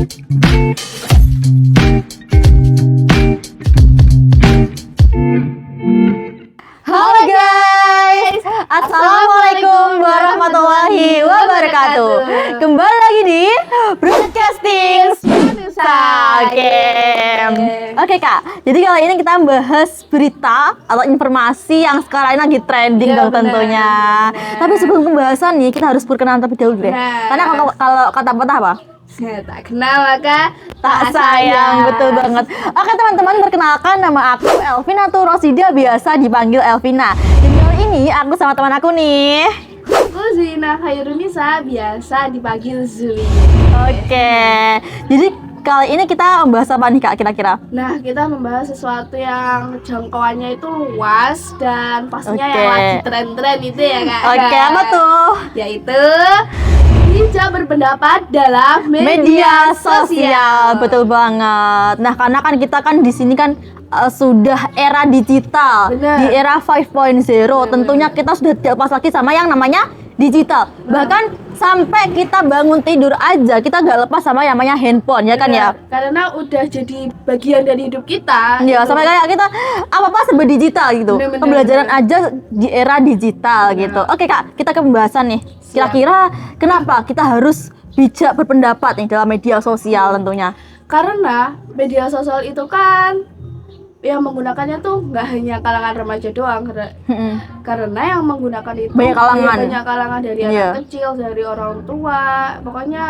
Halo guys, Assalamualaikum warahmatullahi wabarakatuh. Kembali lagi di Broadcasting Sakem. Oke kak, jadi kali ini kita bahas berita atau informasi yang sekarang ini lagi trending dong tentunya. Tapi sebelum pembahasan nih, kita harus perkenalan terlebih dahulu deh. Karena kalau kata patah apa? Tak kenal maka Tak sayang, betul banget. Oke teman-teman, perkenalkan nama aku Elvina Rosida, biasa dipanggil Elvina. Dan kali ini aku sama teman aku nih. Aku Zina Khairunisa, biasa dipanggil Zuli. Oke, jadi kali ini kita membahas apa nih kak kira-kira? Nah, kita membahas sesuatu yang jangkauannya itu luas dan pastinya Oke. yang lagi tren-tren itu ya kak. Oke, apa tuh? Yaitu bijak berpendapat dalam Media sosial, betul banget. Nah, karena kan kita kan di sini kan sudah era digital, Bener. di era 5.0, tentunya kita sudah tidak lepas lagi sama yang namanya digital. Bahkan sampai kita bangun tidur aja kita gak lepas sama yang namanya handphone, ya kan ya? Karena udah jadi bagian dari hidup kita. Ya, sampai kayak kita apa-apa serba digital gitu. Bener. Pembelajaran aja di era digital gitu. Oke kak, kita ke pembahasan nih. Kira-kira kenapa kita harus bijak berpendapat nih dalam media sosial tentunya? Karena media sosial itu kan yang menggunakannya tuh nggak hanya kalangan remaja doang, karena yang menggunakan itu Banyak kalangan. banyak kalangan dari anak Iya. kecil, dari orang tua, pokoknya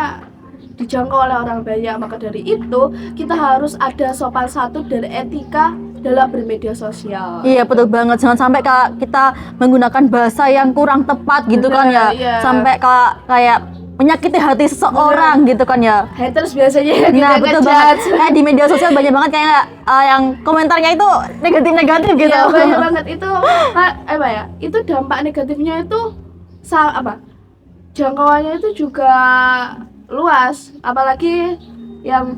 dijangkau oleh orang banyak. Maka dari itu kita harus ada sopan santun dan etika dalam bermedia sosial. Iya betul banget, jangan sampai kita menggunakan bahasa yang kurang tepat gitu kan ya, Iya. sampai kayak menyakiti hati seseorang gitu kan ya. Haters biasanya Nah kita betul ngejudge. banget, di media sosial banyak banget kayak yang komentarnya itu negatif-negatif gitu. Iya, banyak banget itu apa ya? Itu dampak negatifnya itu jangkauannya itu juga luas, apalagi yang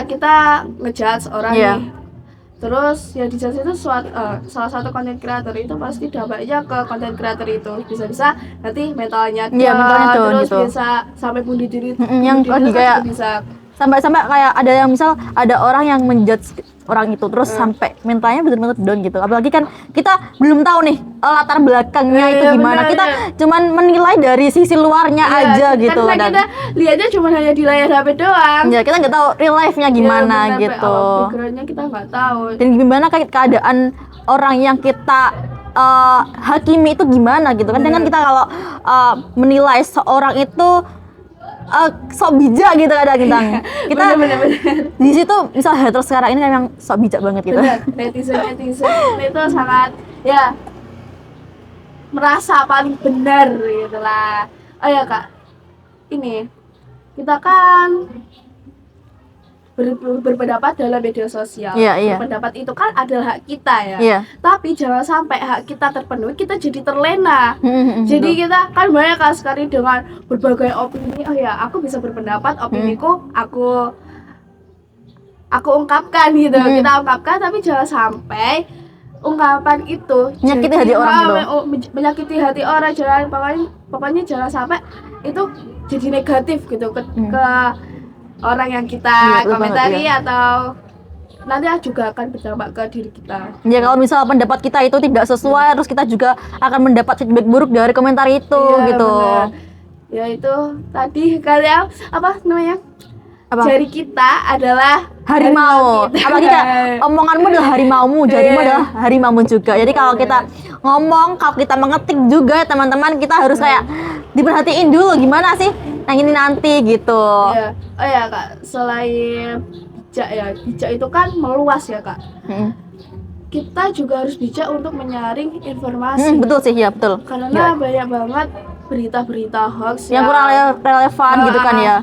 kita ngejudge orang Iya. nih. Terus yang dijudge itu salah satu konten kreator itu pasti dampaknya ke konten kreator itu bisa-bisa nanti mentalnya Iya, mentalnya down terus gitu. bisa sampai bunuh diri. Yang bunuh lagi diri kayak juga bisa. sampai kayak ada yang misal ada orang yang menjudge orang itu terus sampai mentalnya benar-benar down gitu. Apalagi kan kita belum tahu nih latar belakangnya itu Iya, gimana. benar, Kita iya. cuman menilai dari sisi luarnya Iya, aja gitu. karena kita lihatnya cuma hanya di layar HP doang. Ya, kita nggak tahu real life-nya gimana Ya, benar, gitu. background-nya kita nggak tahu. Dan gimana kayak keadaan orang yang kita hakimi itu gimana gitu kan. Dengan kita kalau menilai seorang itu sok bijak gitu kadang-kadang. Kita Bener. di situ misal haters sekarang ini kan yang sok bijak banget gitu. Benar, netizen itu sangat ya merasa paling benar gitu lah. Oh ya kak, ini kita kan berpendapat dalam media sosial. Iya. Berpendapat itu kan adalah hak kita ya. Iya. Tapi jangan sampai hak kita terpenuhi, kita jadi terlena. Jadi Betul. kita kan banyak kan sekali dengan berbagai opini. Oh ya, aku bisa berpendapat, opiniku aku ungkapkan gitu. Kita ungkapkan, tapi jangan sampai ungkapan itu Menyakiti jadi hati orang gitu. menyakiti hati orang. Jangan pokoknya jangan sampai itu jadi negatif gitu ke orang yang kita Iya, betul banget, komentari iya. atau nanti juga akan berdampak ke diri kita. Ya kalau misal pendapat kita itu tidak sesuai, terus kita juga akan mendapat feedback buruk dari komentar itu Iya, gitu. benar. Ya itu tadi kalian apa namanya? Apa? Jari kita adalah Harimau. kita. Apalagi kita omonganmu adalah harimaumu, jarimu Iya. adalah harimaumu juga. Jadi kalau kita ngomong, kalau kita mengetik juga teman-teman, kita harus kayak diperhatiin dulu gimana sih yang ini nanti gitu. Iya. Oh ya kak, selain bijak itu kan meluas ya kak. Mm. Kita juga harus bijak untuk menyaring informasi. Betul sih, ya betul. Karena Ya. banyak banget berita-berita hoax Yang kurang relevan gitu kan ya.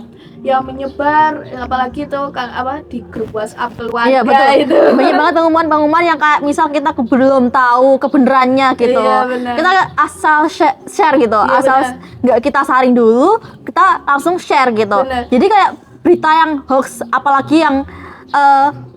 yang menyebar, apalagi tuh kan di grup WhatsApp keluarga. Iya betul. itu. Banyak banget pengumuman-pengumuman yang kayak misal kita belum tahu kebenarannya gitu. Iya, benar. Kita asal share gitu, Iya, asal benar. nggak kita saring dulu, kita langsung share gitu. Benar. Jadi kayak berita yang hoax, apalagi yang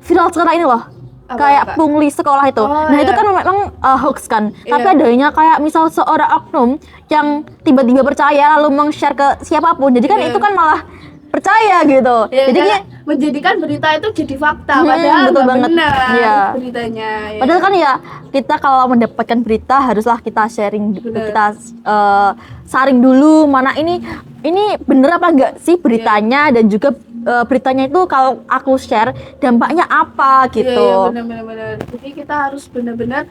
viral sekarang ini loh. Apa, Kayak Kak? pungli sekolah itu. Oh, Nah, itu iya. kan memang hoax kan. Iya. Tapi adanya kayak misal seorang oknum yang tiba-tiba percaya lalu meng-share ke siapapun. Jadi kan Iya. itu kan malah percaya gitu. Ya, Jadi karena menjadikan berita itu jadi fakta, padahal betul nggak banget. benar Iya. beritanya. Ya. Padahal kan ya kita kalau mendapatkan berita haruslah kita sharing, Bener. kita saring dulu mana ini bener apa enggak sih beritanya, dan juga beritanya itu kalau aku share dampaknya apa gitu. Iya, benar-benar. Jadi kita harus benar-benar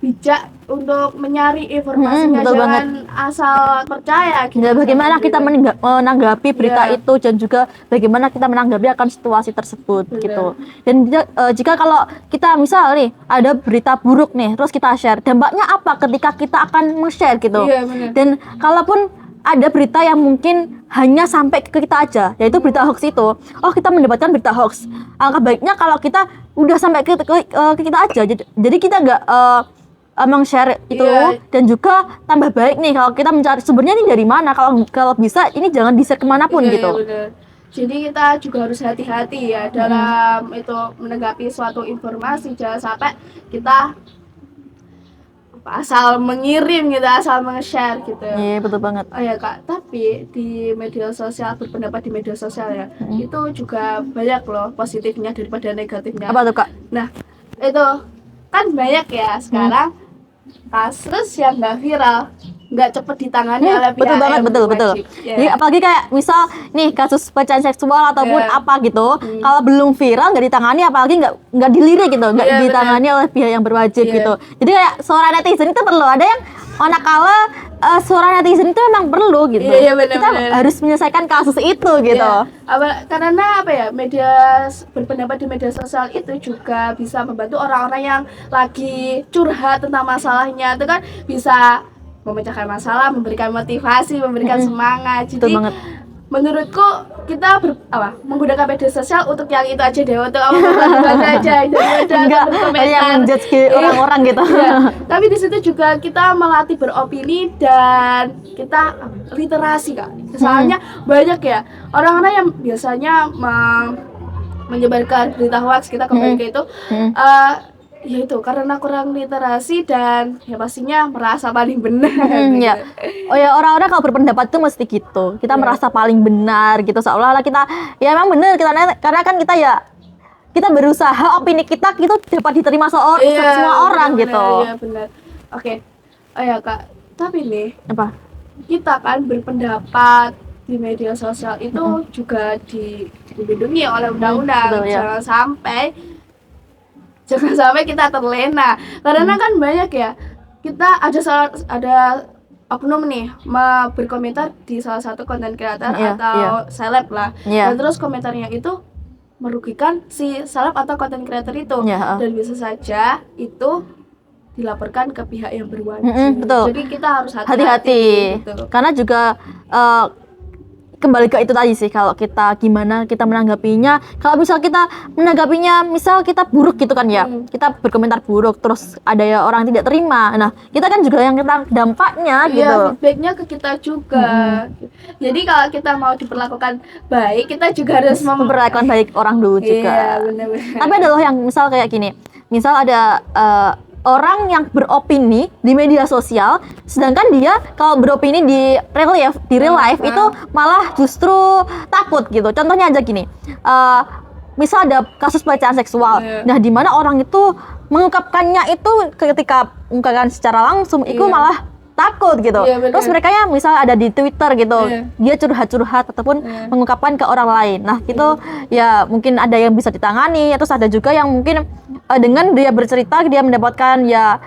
bijak untuk menyari informasinya, betul jangan asal percaya gitu. Ya, bagaimana sama kita berita. menanggapi berita Iya. itu, dan juga bagaimana kita menanggapi akan situasi tersebut Benar. gitu. Dan jika kalau kita misal nih ada berita buruk nih terus kita share, dampaknya apa ketika kita akan men-share gitu. Iya, benar. Dan kalaupun ada berita yang mungkin hanya sampai ke kita aja, yaitu berita hoax itu, kita mendapatkan berita hoax, alangkah baiknya kalau kita udah sampai ke kita aja, jadi kita nggak meng-share itu. Iya. Dan juga tambah baik nih kalau kita mencari sumbernya ini dari mana, kalau bisa ini jangan di-share kemanapun Iya, gitu. iya, benar. Jadi kita juga harus hati-hati ya dalam itu menanggapi suatu informasi, jangan sampai kita asal mengirim gitu, asal nge-share gitu. Iya, betul banget. Oh ya Kak, tapi di media sosial, berpendapat di media sosial ya, itu juga banyak loh positifnya daripada negatifnya. Apa tuh, Kak? Nah, itu kan banyak ya sekarang kasus yang nggak viral, nggak cepet ditangani oleh pihak Betul banget, yang betul. berwajib. Ya. Jadi apalagi kayak misal nih kasus pelecehan seksual ataupun Iya. apa gitu, kalau belum viral nggak ditangani, apalagi nggak dilirik gitu, nggak Iya, ditangani oleh pihak yang berwajib Iya. gitu. Jadi kayak suara netizen itu perlu, ada yang manakala suara netizen itu memang perlu gitu. Iya, benar, Kita benar. harus menyelesaikan kasus itu gitu. Ya, karena apa ya, berpendapat di media sosial itu juga bisa membantu orang-orang yang lagi curhat tentang masalahnya, itu kan bisa memecahkan masalah, memberikan motivasi, memberikan semangat. Betul Jadi banget. menurutku kita menggunakan media sosial untuk yang itu aja deh, untuk apa aja, Enggak berkomentar. yang menjudge orang-orang gitu. Iya. Tapi di situ juga kita melatih beropini dan kita literasi Kak. Soalnya banyak ya orang-orang yang biasanya menyebarkan berita hoax, kita kembali ke itu, ya itu karena kurang literasi dan ya pastinya merasa paling benar. Ya. Oh ya, orang-orang kalau berpendapat tuh mesti gitu. Kita merasa paling benar gitu, seolah-olah kita ya emang benar kita, karena kan kita berusaha opini kita itu dapat diterima semua orang benar, gitu. Iya benar. Oke. Oh ya Kak, tapi nih Apa? kita kan berpendapat di media sosial itu juga dilindungi oleh undang-undang. Betul, ya. Jangan sampai kita terlena, karena kan banyak ya, kita ada oknum nih berkomentar di salah satu konten kreator Iya, atau seleb lah, Iya. dan terus komentarnya itu merugikan si seleb atau konten kreator itu, Iya, dan bisa saja itu dilaporkan ke pihak yang berwajib. betul. Jadi kita harus Hati-hati. hati-hati gitu. Karena juga kembali ke itu tadi sih, kalau kita gimana kita menanggapinya. Kalau misal kita menanggapinya misal kita buruk gitu kan ya, kita berkomentar buruk terus ada ya orang yang tidak terima, nah kita kan juga yang kita dampaknya gitu. Iya, feedbacknya ke kita juga. Jadi kalau kita mau diperlakukan baik, kita juga harus Memperlakukan baik orang dulu Iya, juga. benar-benar. Tapi ada loh yang misal kayak gini, misal ada orang yang beropini di media sosial, sedangkan dia kalau beropini di real life itu malah justru takut gitu. Contohnya aja gini, misal ada kasus pelecehan seksual, nah di mana orang itu mengungkapkannya itu ketika mengungkapkan secara langsung itu malah takut gitu. Iya, benar. Terus mereka yang misal ada di Twitter gitu, dia curhat-curhat ataupun mengungkapkan ke orang lain. Nah itu ya mungkin ada yang bisa ditangani, terus ada juga yang mungkin dengan dia bercerita dia mendapatkan ya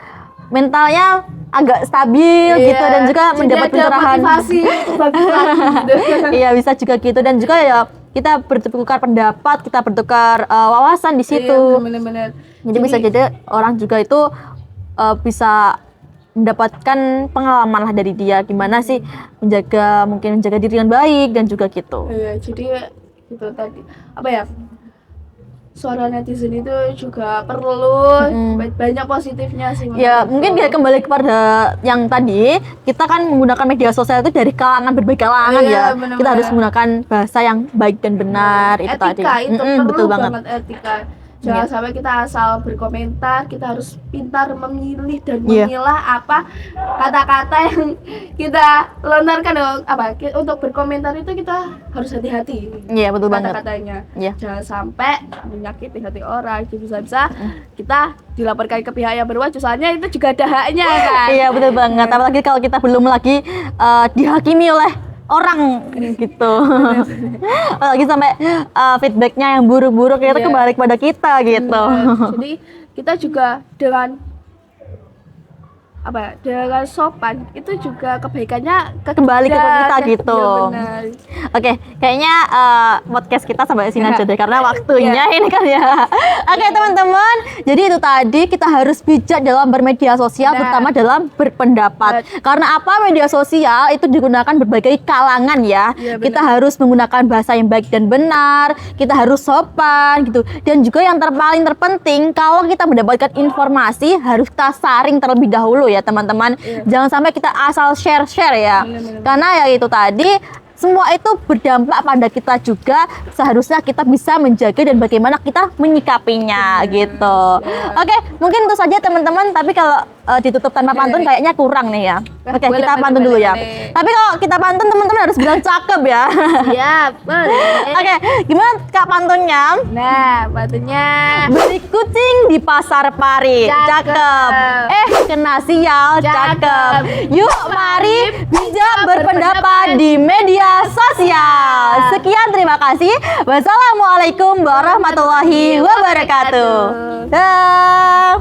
mentalnya agak stabil gitu, dan juga Jadi mendapat ada pencerahan. motivasi untuk bagus lagi gitu. Iya, bisa juga gitu, dan juga ya kita bertukar pendapat, kita bertukar wawasan di situ. Iya, benar-benar. Jadi bisa jadi orang juga itu bisa mendapatkan pengalaman lah dari dia gimana sih menjaga diri dengan baik dan juga gitu. Iya, jadi gitu tadi. Apa ya? Suara netizen itu juga perlu banyak positifnya sih. Ya, menurutku. mungkin kayak kembali kepada yang tadi, kita kan menggunakan media sosial itu dari kalangan berbagai kalangan Iya, ya. benar-benar. Kita harus menggunakan bahasa yang baik dan benar itu tadi. Etika itu perlu Betul banget. etika. Jangan sampai kita asal berkomentar, kita harus pintar memilih dan Iya. memilah apa kata-kata yang kita lontarkan dong. Untuk berkomentar itu kita harus hati-hati Iya, betul banget. kata-katanya. Iya. Jangan sampai menyakiti hati orang. Bisa-bisa kita dilaporkan ke pihak yang berwajib, soalnya itu juga ada haknya kan. Iya, betul banget. Apalagi kalau kita belum lagi dihakimi oleh orang gitu. Apalagi sampai feedbacknya yang buruk-buruk itu Iya. kembali kepada kita gitu. Benar. Jadi kita juga dengan dengan sopan itu juga kebaikannya Kembali ke kita gitu. Iya, benar. Oke, kayaknya podcast kita sampai sini aja deh karena waktunya Iya. ini kan ya. Oke, teman-teman. Jadi itu tadi kita harus bijak dalam bermedia sosial, Nah. terutama dalam berpendapat. Karena apa? Media sosial itu digunakan berbagai kalangan ya. Iya, benar. Kita harus menggunakan bahasa yang baik dan benar. Kita harus sopan gitu. Dan juga yang paling terpenting, kalau kita mendapatkan informasi harus kita saring terlebih dahulu ya, teman-teman. Iya. Jangan sampai kita asal share-share ya. Benar. Karena ya itu tadi semua itu berdampak pada kita juga. Seharusnya kita bisa menjaga dan bagaimana kita menyikapinya gitu. Oke, mungkin itu saja teman-teman. Tapi kalau ditutup tanpa pantun kayaknya kurang nih ya. Oke, Boleh, kita boleh, pantun dulu ya. boleh. Tapi kalau kita pantun teman-teman harus bilang cakep ya. Iya, boleh. Oke, gimana Kak pantunnya? Nah, batunya Beli kucing di pasar pari, cakep. Kena sial, cakep. Yuk mari bijak berpendapat di media sosial. Sekian, terima kasih. Wassalamualaikum warahmatullahi wabarakatuh. Dah.